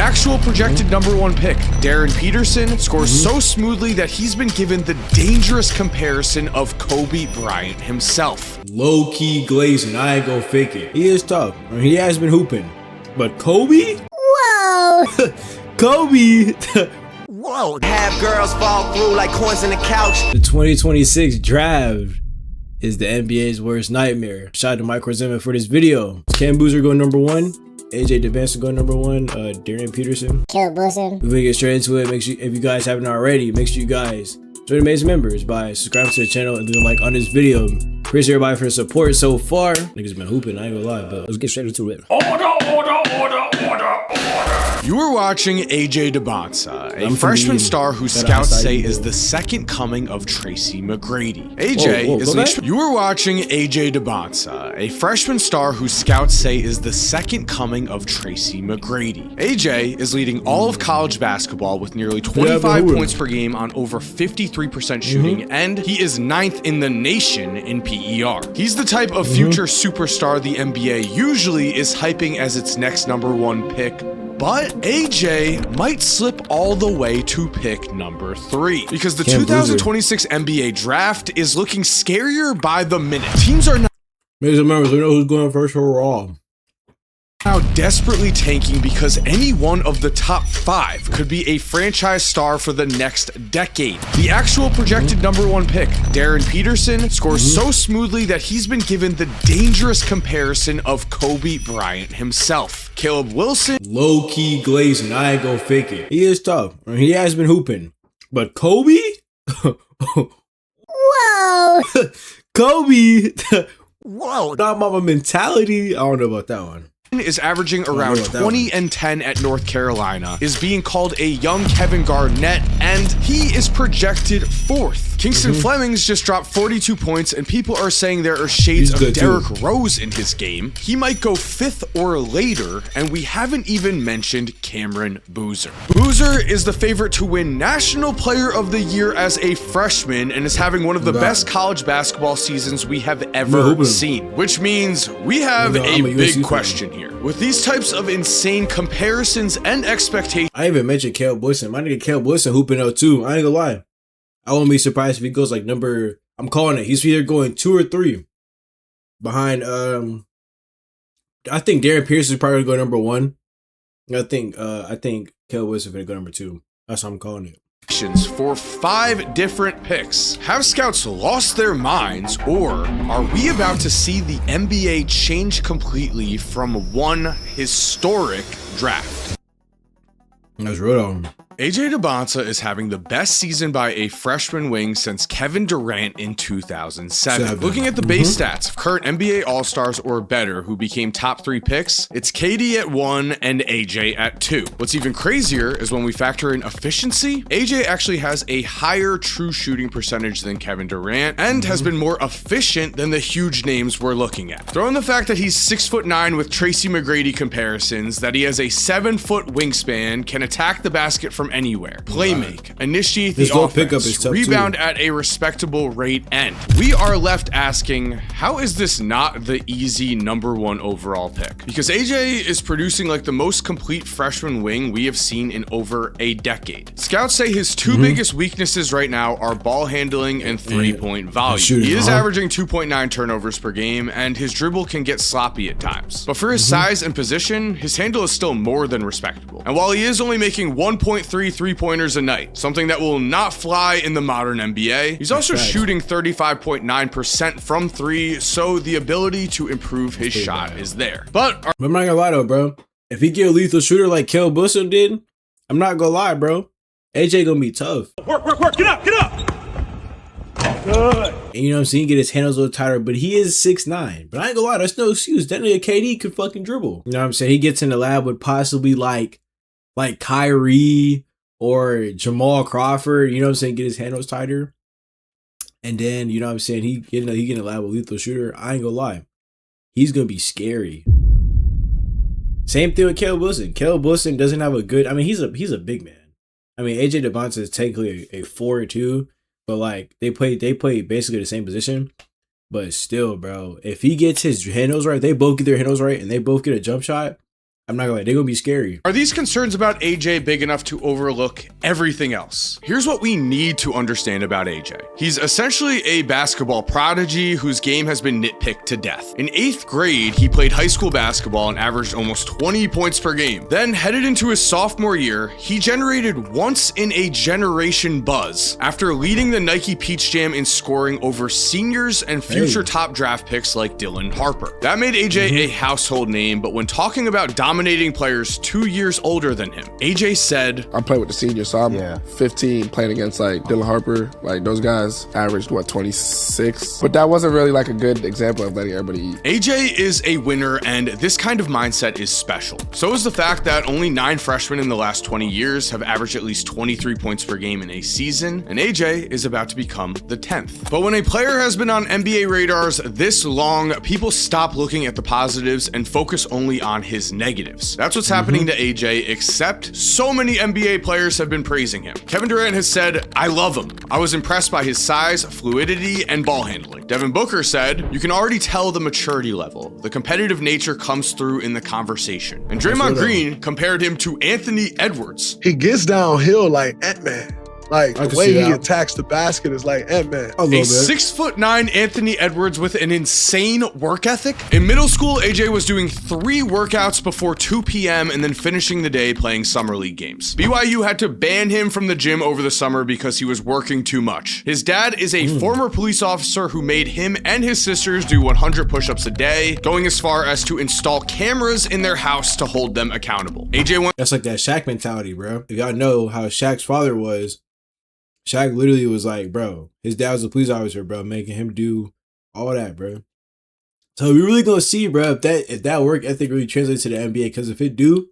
actual projected #1 pick, Darren Peterson, scores so smoothly that he's been given the dangerous comparison of Kobe Bryant himself. Low-key glazing, I ain't gonna fake it. He is tough. I mean, he has been hooping. But Kobe? Whoa! Kobe! Whoa! Have girls fall through like coins in the couch. The 2026 draft is the NBA's worst nightmare. Shout out to MarMazin for this video. Cam Boozer going #1. AJ Devancer going #1. Darren Peterson. Caleb Wilson. We're gonna get straight into it. Make sure, if you guys haven't already, make sure you guys join the MarMazin members by subscribing to the channel and leaving a like on this video. Appreciate everybody for the support so far. Niggas been hooping, I ain't gonna lie, but let's get straight into it. You are watching AJ Debonsa, a freshman star who scouts say is the second coming of Tracy McGrady. You are watching AJ Debonsa, a freshman star who scouts say is the second coming of Tracy McGrady. AJ is leading all of college basketball with nearly 25 points per game on over 53% shooting, and he is 9th in the nation in PER. He's the type of future superstar the NBA usually is hyping as its next #1 pick. But AJ might slip all the way to pick #3 because the 2026 NBA draft is looking scarier by the minute. Teams are not members, we know who's going first overall. Now desperately tanking because any one of the top 5 could be a franchise star for the next decade. The actual projected #1 pick, Darren Peterson, scores so smoothly that he's been given the dangerous comparison of Kobe Bryant himself. Caleb Wilson, low-key glazing, I ain't gonna fake it. He is tough. I mean, he has been hooping. But Kobe? Whoa! Kobe! Whoa! Not mama mentality. I don't know about that one. Is averaging around 20 and 10 at North Carolina, is being called a young Kevin Garnett, and he is projected 4th. Kingston Flemings just dropped 42 points, and people are saying there are shades of Derrick Rose in his game. He might go 5th or later, and we haven't even mentioned Cameron Boozer. Boozer is the favorite to win National Player of the Year as a freshman, and is having one of the best college basketball seasons we have ever seen, which means we have a big question here. With these types of insane comparisons and expectations, I even mentioned Caleb Wilson. My nigga Caleb Wilson hooping out too. I ain't gonna lie. I won't be surprised if he goes like I'm calling it. He's either going 2 or 3 behind. I think Darren Pearson is probably gonna go #1. I think Caleb Wilson gonna go #2. That's how I'm calling it. For 5 different picks. Have scouts lost their minds, or are we about to see the NBA change completely from one historic draft? That's real on. AJ Debonsa is having the best season by a freshman wing since Kevin Durant in 2007. Looking at the base stats of current NBA All-Stars or better who became top 3 picks, it's KD at 1 and AJ at 2. What's even crazier is when we factor in efficiency, AJ actually has a higher true shooting percentage than Kevin Durant and has been more efficient than the huge names we're looking at. Throw in the fact that he's 6'9" with Tracy McGrady comparisons, that he has a 7-foot wingspan, can attack the basket from anywhere, playmake, initiate the offense, rebound at a respectable rate, and we are left asking, how is this not the easy #1 overall pick? Because AJ is producing like the most complete freshman wing we have seen in over a decade. Scouts say his 2 biggest weaknesses right now are ball handling and 3-point volume. He is averaging 2.9 turnovers per game, and his dribble can get sloppy at times. But for his size and position, his handle is still more than respectable. And while he is only making 1.3 3-pointers a night, something that will not fly in the modern NBA, he's also shooting 35.9% from 3, so the ability to improve his shot is there. But I'm not gonna lie though, bro. If he get a lethal shooter like Caleb Wilson did, I'm not gonna lie, bro. AJ gonna be tough. Work, get up! Good. And you know what I'm saying? Get his handles a little tighter, but he is 6'9". But I ain't gonna lie, that's no excuse. That nigga KD could fucking dribble. You know what I'm saying? He gets in the lab with possibly like Kyrie or Jamal Crawford, you know what I'm saying, get his handles tighter. And then, you know what I'm saying, he get in the lab with lethal shooter. I ain't gonna lie. He's gonna be scary. Same thing with Caleb Wilson. Caleb Wilson doesn't have a good, I mean, he's a big man. I mean, AJ Debonsa is technically a 4-2, but like they play basically the same position. But still, bro, if he gets his handles right, they both get their handles right, and they both get a jump shot, I'm not gonna lie, they're gonna be scary. Are these concerns about AJ big enough to overlook everything else? Here's what we need to understand about AJ. He's essentially a basketball prodigy whose game has been nitpicked to death. In 8th grade, he played high school basketball and averaged almost 20 points per game. Then, headed into his sophomore year, he generated once-in-a-generation buzz after leading the Nike Peach Jam in scoring over seniors and future top draft picks like Dylan Harper. That made AJ a household name, but when talking about dominating players 2 years older than him, AJ said, I play with the seniors, so I'm 15 playing against like Dylan Harper. Like those guys averaged 26, but that wasn't really like a good example of letting everybody eat. AJ is a winner, and this kind of mindset is special. So is the fact that only 9 freshmen in the last 20 years have averaged at least 23 points per game in a season, and AJ is about to become the 10th. But when a player has been on NBA radars this long, people stop looking at the positives and focus only on his negatives. That's what's happening to AJ, except so many NBA players have been praising him. Kevin Durant has said, I love him. I was impressed by his size, fluidity, and ball handling. Devin Booker said, you can already tell the maturity level. The competitive nature comes through in the conversation. And Draymond Green compared him to Anthony Edwards. He gets downhill like Ant-Man. Like, the way he attacks the basket is like Ant-Man. A 6'9" Anthony Edwards with an insane work ethic. In middle school, AJ was doing 3 workouts before 2 p.m. and then finishing the day playing summer league games. BYU had to ban him from the gym over the summer because he was working too much. His dad is a former police officer who made him and his sisters do 100 push-ups a day, going as far as to install cameras in their house to hold them accountable. AJ went— That's like that Shaq mentality, bro. If y'all know how Shaq's father was, Shaq literally was like, bro, his dad was a police officer, bro, making him do all that, bro. So we're really gonna see, bro, if that work ethic really translates to the NBA. Because if it do,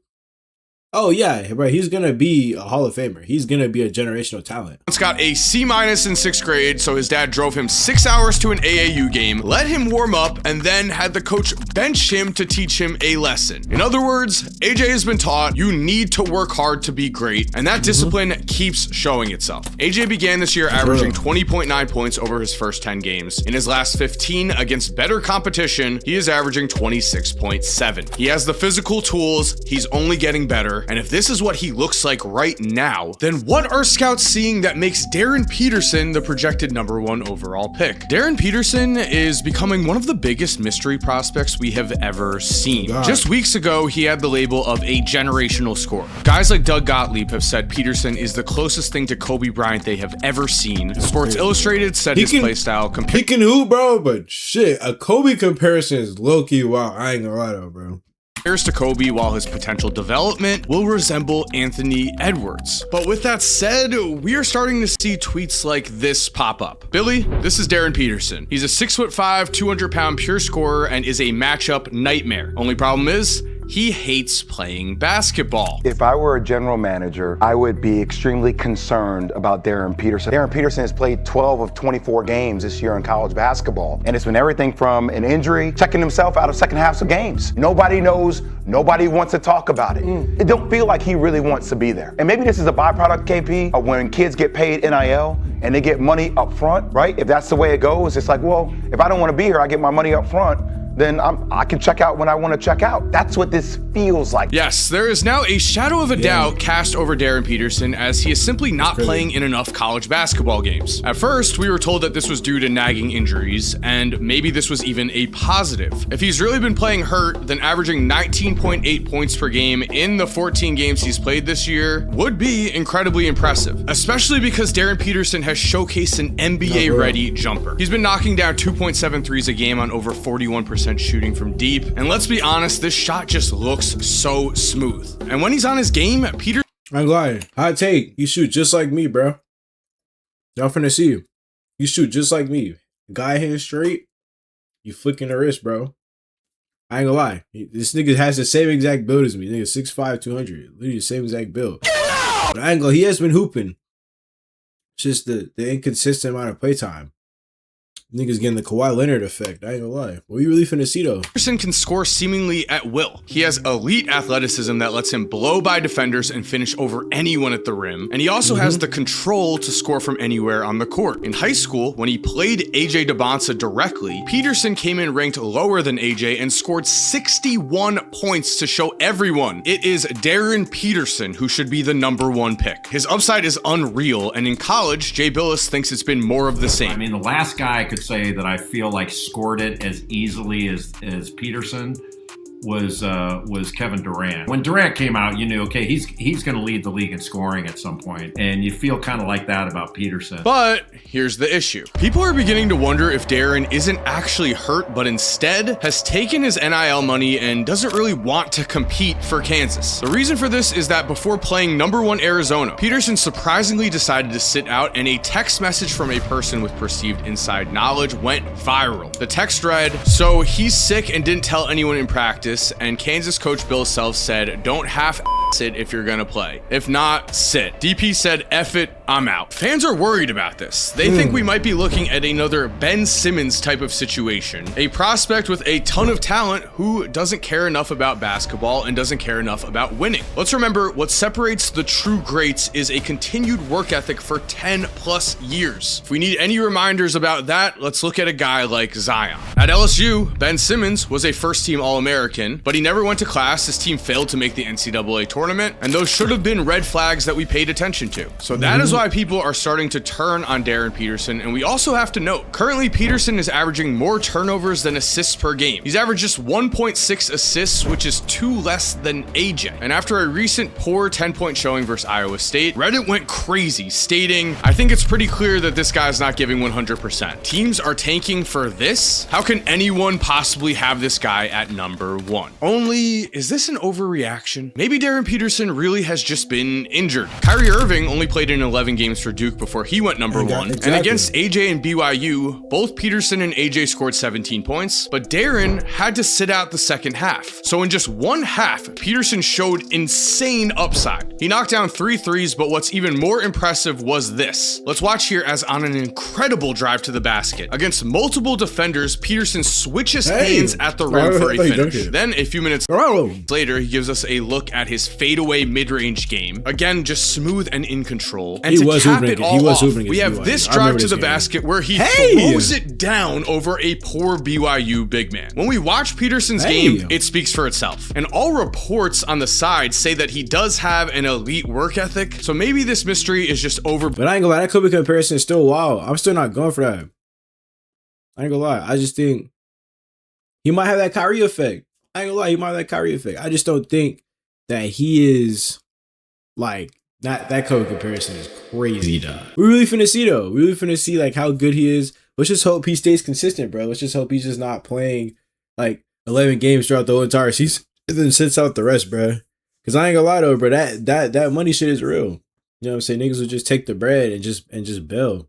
oh yeah, bro, he's gonna be a Hall of Famer. He's gonna be a generational talent. Once got a C- in 6th grade, so his dad drove him 6 hours to an AAU game, let him warm up, and then had the coach bench him to teach him a lesson. In other words, AJ has been taught you need to work hard to be great, and that discipline keeps showing itself. AJ began this year averaging 20.9 points over his first 10 games. In his last 15 against better competition, he is averaging 26.7. He has the physical tools, he's only getting better. And if this is what he looks like right now, then what are scouts seeing that makes Darren Peterson the projected #1 overall pick? Darren Peterson is becoming one of the biggest mystery prospects we have ever seen. Just weeks ago, he had the label of a generational scorer. Guys like Doug Gottlieb have said Peterson is the closest thing to Kobe Bryant they have ever seen. Sports Illustrated said his playstyle He can hoop, bro, but shit, a Kobe comparison is low-key wild. I ain't gonna lie though, bro. Compares to Kobe, while his potential development will resemble Anthony Edwards. But with that said, we are starting to see tweets like this pop up. Billy, this is Darren Peterson. He's a 6'5", 200-pound pure scorer and is a matchup nightmare. Only problem is, he hates playing basketball. If I were a general manager, I would be extremely concerned about Darren Peterson. Darren Peterson has played 12 of 24 games this year in college basketball, and it's been everything from an injury, checking himself out of second halves of games. Nobody knows, nobody wants to talk about it. It don't feel like he really wants to be there. And maybe this is a byproduct, KP, of when kids get paid NIL and they get money up front, right? If that's the way it goes, it's like, well, if I don't want to be here, I get my money up front. Then I can check out when I want to check out. That's what this feels like. Yes, there is now a shadow of a doubt cast over Darren Peterson as he is simply not playing in enough college basketball games. At first, we were told that this was due to nagging injuries, and maybe this was even a positive. If he's really been playing hurt, then averaging 19.8 points per game in the 14 games he's played this year would be incredibly impressive, especially because Darren Peterson has showcased an NBA-ready jumper. He's been knocking down 2.7 threes a game on over 41% shooting from deep, and let's be honest, this shot just looks so smooth. And when he's on his game, Peter— I'm lying. Hot take. You shoot just like me, bro. Y'all finna see you. You shoot just like me. Guy hand straight, you flicking the wrist, bro. I ain't gonna lie. This nigga has the same exact build as me. Nigga 6'5", 200. Literally the same exact build. But I ain't gonna, he has been hooping. It's just the inconsistent amount of playtime. Niggas getting the Kawhi Leonard effect. I ain't gonna lie. What are you really finna see though? Peterson can score seemingly at will. He has elite athleticism that lets him blow by defenders and finish over anyone at the rim. And he also has the control to score from anywhere on the court. In high school, when he played AJ DeBonsa directly, Peterson came in ranked lower than AJ and scored 61 points to show everyone it is Darren Peterson who should be the #1 pick. His upside is unreal, and in college, Jay Billis thinks it's been more of the same. I mean, the last guy I could say that I feel like scored it as easily as Peterson was Kevin Durant. When Durant came out, you knew, okay, he's going to lead the league in scoring at some point, and you feel kind of like that about Peterson. But here's the issue. People are beginning to wonder if Darren isn't actually hurt, but instead has taken his NIL money and doesn't really want to compete for Kansas. The reason for this is that before playing #1 Arizona, Peterson surprisingly decided to sit out, and a text message from a person with perceived inside knowledge went viral. The text read, "So he's sick and didn't tell anyone in practice, and Kansas coach Bill Self said, don't half-ass it if you're gonna play. If not, sit. DP said, F it, I'm out." Fans are worried about this. They think we might be looking at another Ben Simmons type of situation, a prospect with a ton of talent who doesn't care enough about basketball and doesn't care enough about winning. Let's remember, what separates the true greats is a continued work ethic for 10 plus years. If we need any reminders about that, let's look at a guy like Zion. At LSU, Ben Simmons was a first-team All-American, but he never went to class. His team failed to make the NCAA tournament, and those should have been red flags that we paid attention to. So that is why people are starting to turn on Darren Peterson, and we also have to note, currently Peterson is averaging more turnovers than assists per game. He's averaged just 1.6 assists, which is 2 less than AJ. And after a recent poor 10-point showing versus Iowa State, Reddit went crazy, stating, "I think it's pretty clear that this guy's not giving 100%. Teams are tanking for this? How can anyone possibly have this guy at #1? Only, is this an overreaction? Maybe Darren Peterson really has just been injured. Kyrie Irving only played in 11 games for Duke before he went #1. Exactly. And against AJ and BYU, both Peterson and AJ scored 17 points, but Darren had to sit out the second half. So in just one half, Peterson showed insane upside. He knocked down 3 threes, but what's even more impressive was this. Let's watch here as on an incredible drive to the basket. Against multiple defenders, Peterson switches hands at the rim for a finish. Then a few minutes later, he gives us a look at his fadeaway mid-range game. Again, just smooth and in control. And to cap it all off, we have this drive to the basket where he throws it down over a poor BYU big man. When we watch Peterson's game, it speaks for itself. And all reports on the side say that he does have an elite work ethic, so maybe this mystery is just over. But I ain't gonna lie, that Kobe comparison is still wild. I'm still not going for that. I ain't gonna lie. I just think he might have that Kyrie effect. I ain't gonna lie, he might have that Kyrie effect. I just don't think that he is like that Kobe comparison is crazy, dog. We really finna see though. We really finna see like how good he is. Let's just hope he stays consistent, bro. Let's just hope he's just not playing like 11 games throughout the whole entire season and then sits out the rest, bro. Cause I ain't gonna lie though, bro. That money shit is real. You know what I'm saying? Niggas will just take the bread and just bail.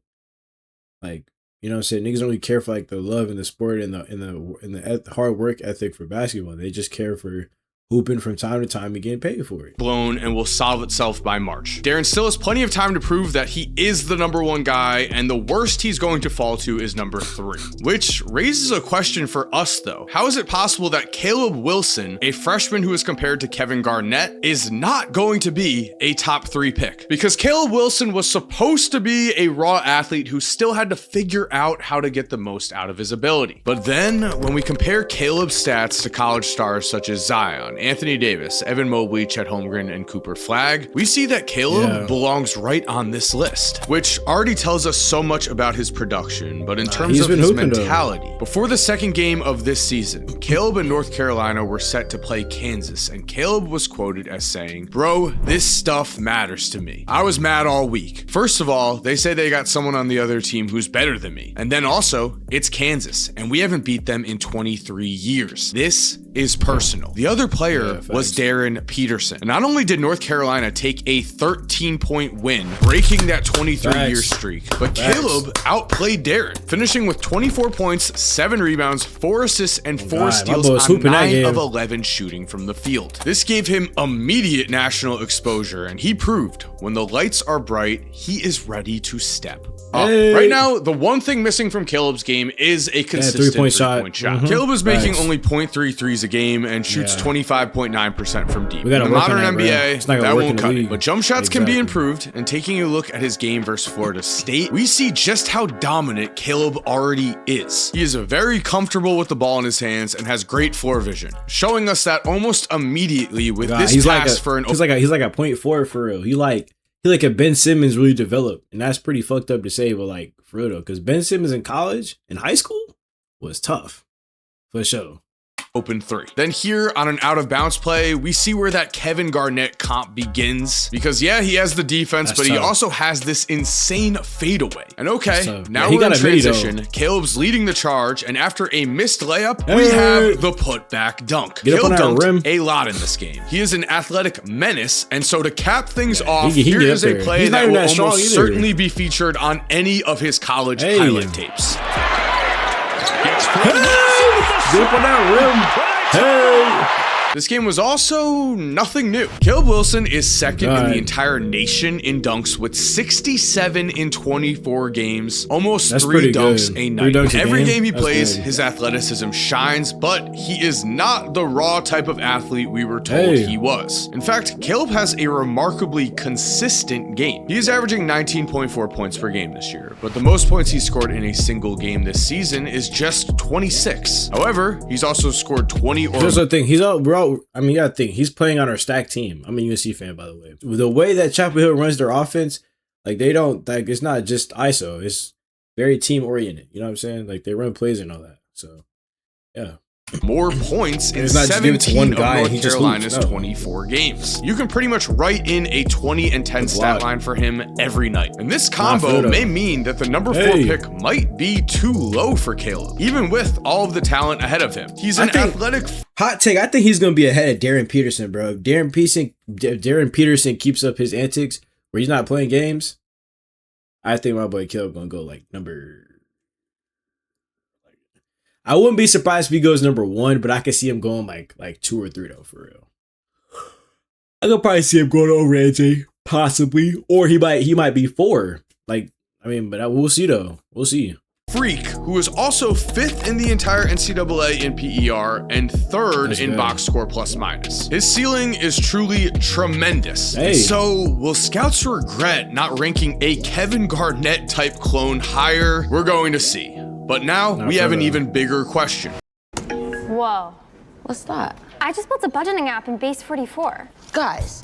Like, you know what I'm saying? Niggas don't really care for like the love and the sport and the hard work ethic for basketball. They just care for hooping from time to time and getting paid for it. Blown and will solve itself by March. Darren still has plenty of time to prove that he is the #1 guy, and the worst he's going to fall to is #3. Which raises a question for us though. How is it possible that Caleb Wilson, a freshman who is compared to Kevin Garnett, is not going to be a top 3 pick? Because Caleb Wilson was supposed to be a raw athlete who still had to figure out how to get the most out of his ability. But then when we compare Caleb's stats to college stars such as Zion, Anthony Davis, Evan Mobley, Chet Holmgren, and Cooper Flagg, we see that Caleb belongs right on this list, which already tells us so much about his production. But in terms of his mentality, before the second game of this season, Caleb and North Carolina were set to play Kansas, and Caleb was quoted as saying, "Bro, this stuff matters to me. I was mad all week. First of all, they say they got someone on the other team who's better than me. And then also, it's Kansas, and we haven't beat them in 23 years. This is personal. The other players player was Darren Peterson. And not only did North Carolina take a 13-point win, breaking that 23-year streak, but Caleb outplayed Darren, finishing with 24 points, 7 rebounds, 4 assists, and 4 steals on 9 of 11 shooting from the field. This gave him immediate national exposure, and he proved when the lights are bright, he is ready to step up. Right now, the one thing missing from Caleb's game is a consistent three-point shot. Caleb is making only 0.3 threes a game and shoots 25.9% from deep. In the modern NBA, that won't cut it. But jump shots can be improved, and taking a look at his game versus Florida State, we see just how dominant Caleb already is. He is very comfortable with the ball in his hands and has great floor vision, showing us that almost immediately with this pass for an... He's like a 0.4 for real. He like a Ben Simmons really developed, and that's pretty fucked up to say, but like for real though, because Ben Simmons in college, in high school, was tough for sure. Open three. Then here on an out of bounds play, we see where that Kevin Garnett comp begins, because yeah, he has the defense, but he also has this insane fadeaway. And okay, now we're in transition. Caleb's leading the charge, and after a missed layup, we have the putback dunk. Caleb dunked a lot in this game. He is an athletic menace, and so to cap things off, here is a play that will almost certainly be featured on any of his college highlight tapes. Get up on that rim. Hey. This game was also nothing new. Caleb Wilson is second in the entire nation in dunks with 67 in 24 games, almost 3 dunks a night. Every game he plays, his athleticism shines, but he is not the raw type of athlete we were told he was. In fact, Caleb has a remarkably consistent game. He is averaging 19.4 points per game this year, but the most points he scored in a single game this season is just 26. However, he's also scored 20 or... Here's the thing, you gotta think, he's playing on our stacked team. I'm a USC fan, by the way. The way that Chapel Hill runs their offense, like they don't, like it's not just ISO, it's very team oriented. You know what I'm saying? Like they run plays and all that. So, yeah. More points in 17 of North Carolina's 24 games. You can pretty much write in a 20 and 10 stat line for him every night. And this combo may mean that the number 4 pick might be too low for Caleb, even with all of the talent ahead of him. He's an athletic... Hot take, I think he's going to be ahead of Darren Peterson, bro. If Darren Peterson keeps up his antics where he's not playing games, I think my boy Caleb going to go like number... I wouldn't be surprised if he goes number 1, but I could see him going like 2 or 3 though, for real. I could probably see him going over AJ, possibly, or he might be 4. But we'll see though. We'll see. Freak, who is also 5th in the entire NCAA in PER and 3rd in box score plus minus. His ceiling is truly tremendous. So will scouts regret not ranking a Kevin Garnett type clone higher? We're going to see. But now we have an even bigger question. Whoa. What's that? I just built a budgeting app in Base 44. Guys,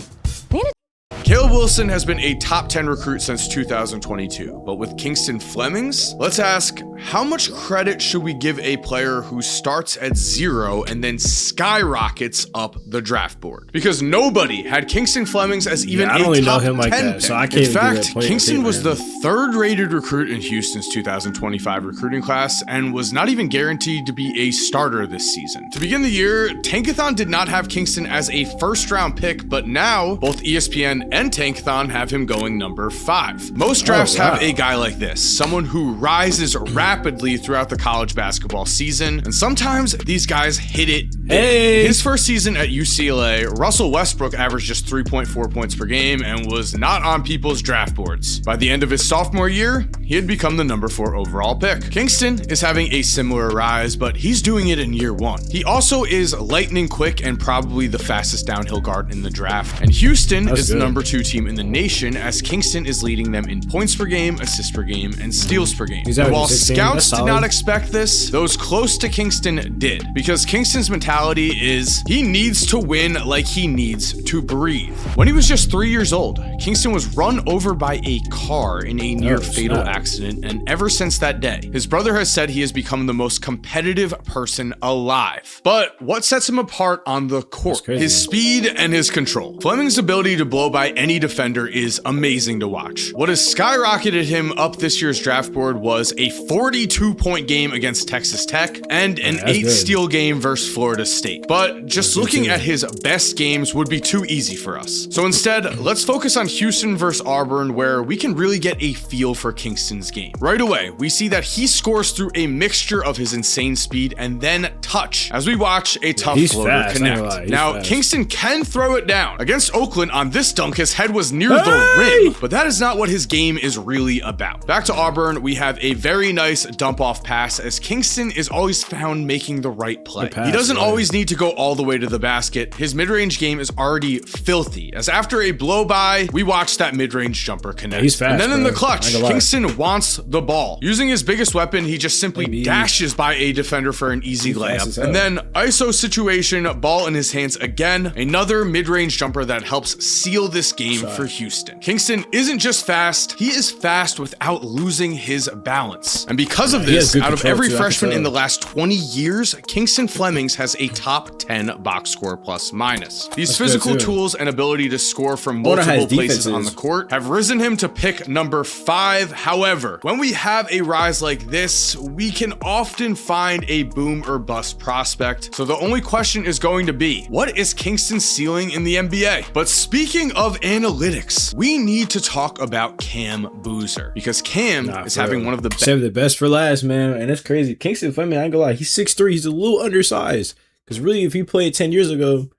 Caleb Wilson has been a top 10 recruit since 2022, but with Kingston Flemings, let's ask, how much credit should we give a player who starts at 0 and then skyrockets up the draft board? Because nobody had Kingston Flemings as even a top 10 pick. So I can't in fact, Kingston was the 3rd rated recruit in Houston's 2025 recruiting class and was not even guaranteed to be a starter this season. To begin the year, Tankathon did not have Kingston as a first-round pick, but now both ESPN and Tankathon have him going number 5. Most drafts have a guy like this, someone who rises rapidly throughout the college basketball season, and sometimes these guys hit it. His first season at UCLA, Russell Westbrook averaged just 3.4 points per game and was not on people's draft boards. By the end of his sophomore year, he had become the number 4 overall pick. Kingston is having a similar rise, but he's doing it in year 1. He also is lightning quick and probably the fastest downhill guard in the draft, and Houston is the number 2 team in the nation, as Kingston is leading them in points per game, assists per game, and steals per game. And while scouts did not expect this, those close to Kingston did, because Kingston's mentality is he needs to win like he needs to breathe. When he was just 3 years old, Kingston was run over by a car in a near fatal accident, and ever since that day, his brother has said he has become the most competitive person alive. But what sets him apart on the court? His speed and his control. Fleming's ability to blow by any defender is amazing to watch. What has skyrocketed him up this year's draft board was a 42-point game against Texas Tech and an 8-steal game versus Florida State. But just looking at his best games would be too easy for us. So instead, let's focus on Houston versus Auburn, where we can really get a feel for Kingston's game. Right away, we see that he scores through a mixture of his insane speed and then touch as we watch a tough floater connect. Now, Kingston can throw it down. Against Oakland on this dunk, his head was near the rim, but that is not what his game is really about. Back to Auburn, we have a very nice dump off pass as Kingston is always found making the right play. He doesn't always need to go all the way to the basket. His mid-range game is already filthy, as after a blow by, we watch that mid-range jumper connect. He's fast, and then in the clutch, Kingston wants the ball. Using his biggest weapon, he just simply dashes by a defender for an easy layup. And then ISO situation, ball in his hands again, another mid-range jumper that helps seal this game for Houston. Kingston isn't just fast, he is fast without losing his balance. And because of this, out of every freshman in the last 20 years, Kingston Flemings has a top 10 box score plus minus. These physical tools and ability to score from multiple places on the court have risen him to pick number 5. However, when we have a rise like this, we can often find a boom or bust prospect. So the only question is going to be, what is Kingston's ceiling in the NBA? But speaking of analytics, we need to talk about Cam Boozer, because Cam is having one of the best. Save the best for last, man. And that's crazy. Kingston Fleming, I ain't gonna lie, he's 6'3", he's a little undersized. Because really, if he played 10 years ago,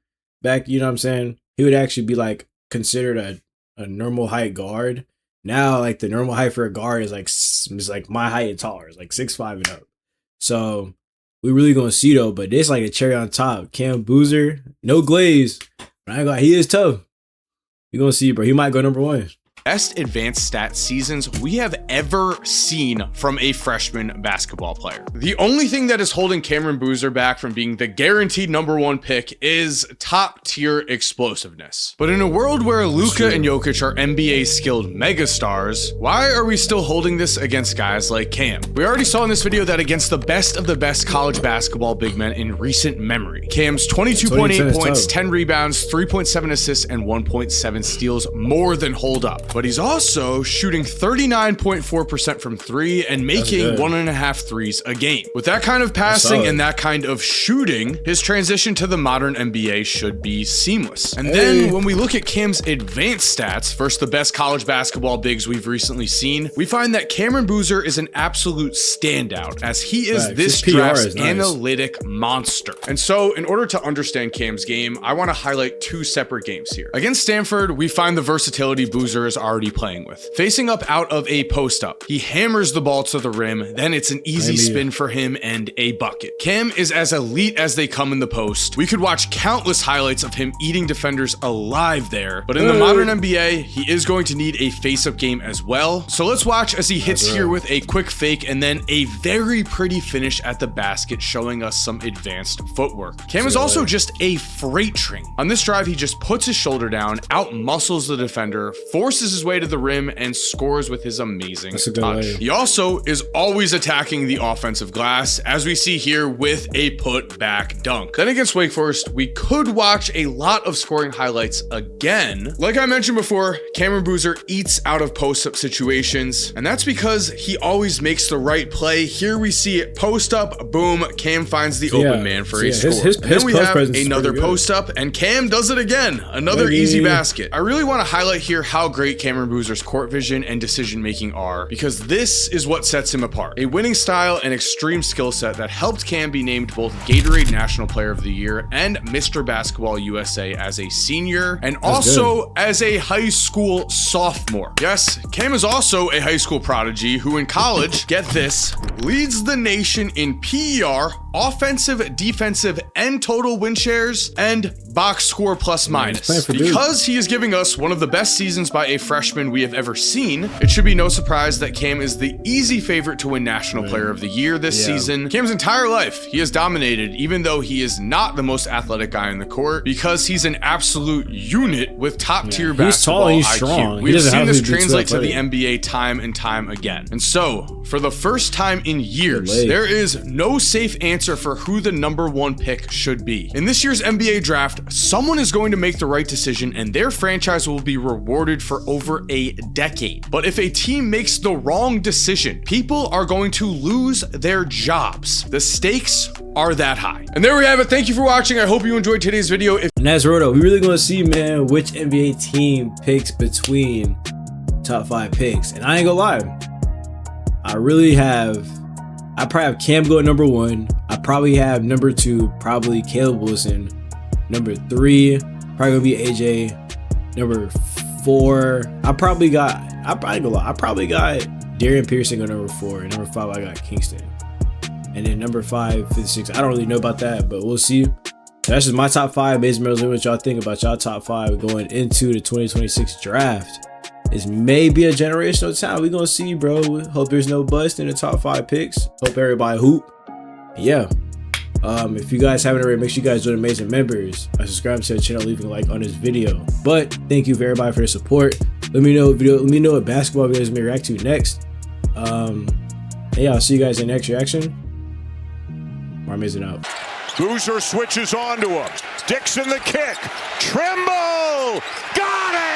back, you know what I'm saying, he would actually be like considered a normal height guard. Now, like the normal height for a guard is like my height and taller. It's like 6'5" and up. So we really gonna see though, but this like a cherry on top. Cam Boozer, no glaze. But I ain't gonna lie, he is tough. You gonna see, bro. He might go number 1. Best advanced stat seasons we have ever seen from a freshman basketball player. The only thing that is holding Cameron Boozer back from being the guaranteed number 1 pick is top tier explosiveness. But in a world where Luka and Jokic are NBA skilled megastars, why are we still holding this against guys like Cam? We already saw in this video that against the best of the best college basketball big men in recent memory, Cam's 22.8 points, 10 rebounds, 3.7 assists, and 1.7 steals more than hold up. But he's also shooting 39.4% from 3 and making 1.5 threes a game. With that kind of passing and that kind of shooting, his transition to the modern NBA should be seamless. And then when we look at Cam's advanced stats versus the best college basketball bigs we've recently seen, we find that Cameron Boozer is an absolute standout, as he is this draft's analytic monster. And so in order to understand Cam's game, I want to highlight 2 separate games here. Against Stanford, we find the versatility Boozer is already playing with. Facing up out of a post up, he hammers the ball to the rim, then it's an easy spin for him and a bucket. Cam is as elite as they come in the post. We could watch countless highlights of him eating defenders alive there, but in the modern NBA, he is going to need a face-up game as well. So let's watch as he hits here with a quick fake and then a very pretty finish at the basket, showing us some advanced footwork. Cam is also just a freight train. On this drive, he just puts his shoulder down, out muscles the defender, forces his way to the rim, and scores with his amazing touch. He also is always attacking the offensive glass, as we see here with a put back dunk. Then against Wake Forest, we could watch a lot of scoring highlights again. Like I mentioned before, Cameron Boozer eats out of post-up situations, and that's because he always makes the right play. Here we see it post up, boom, Cam finds the open man for a score. And then we have another post up, and Cam does it again. Another easy basket. I really want to highlight here how great Cameron Boozer's court vision and decision making are, because this is what sets him apart. A winning style and extreme skill set that helped Cam be named both Gatorade National Player of the Year and Mr. Basketball USA as a senior, and also as a high school sophomore. Yes, Cam is also a high school prodigy who in college, get this, leads the nation in PER, offensive, defensive, and total win shares, and box score plus minus. Because he is giving us one of the best seasons by a freshman we have ever seen, it should be no surprise that Cam is the easy favorite to win National Player of the Year this season. Cam's entire life, he has dominated, even though he is not the most athletic guy in the court, because he's an absolute unit with top tier basketball he's IQ. strong. We've seen this translate to the NBA time and time again. And so, for the first time in years, there is no safe answer for who the number 1 pick should be. In this year's NBA draft, someone is going to make the right decision and their franchise will be rewarded for over a decade. But if a team makes the wrong decision, people are going to lose their jobs. The stakes are that high. And there we have it. Thank you for watching. I hope you enjoyed today's video. And that's Roto. We really gonna see, man, which NBA team picks between top 5 picks. And I ain't gonna lie, I probably have Cam go at number 1. I probably have number 2, probably Caleb Wilson. Number 3, probably gonna be AJ. Number 4, I probably got Darian Pearson on number 4. And number 5, I got Kingston. And then number 5, 5, 6, I don't really know about that, but we'll see. So that's just my top 5. Based on what y'all think about y'all top 5 going into the 2026 draft. This may be a generational talent. We're gonna see, bro. Hope there's no bust in the top 5 picks. Hope everybody hoop. Yeah. If you guys haven't already, make sure you guys join MarMazin members. Subscribe to the channel, leaving a like on this video. But thank you for everybody for their support. Let me know what basketball videos may react to next. Yeah, I'll see you guys in the next reaction. MarMazin out. Boozer switches onto him. Dixon the kick. Trimble! Got it!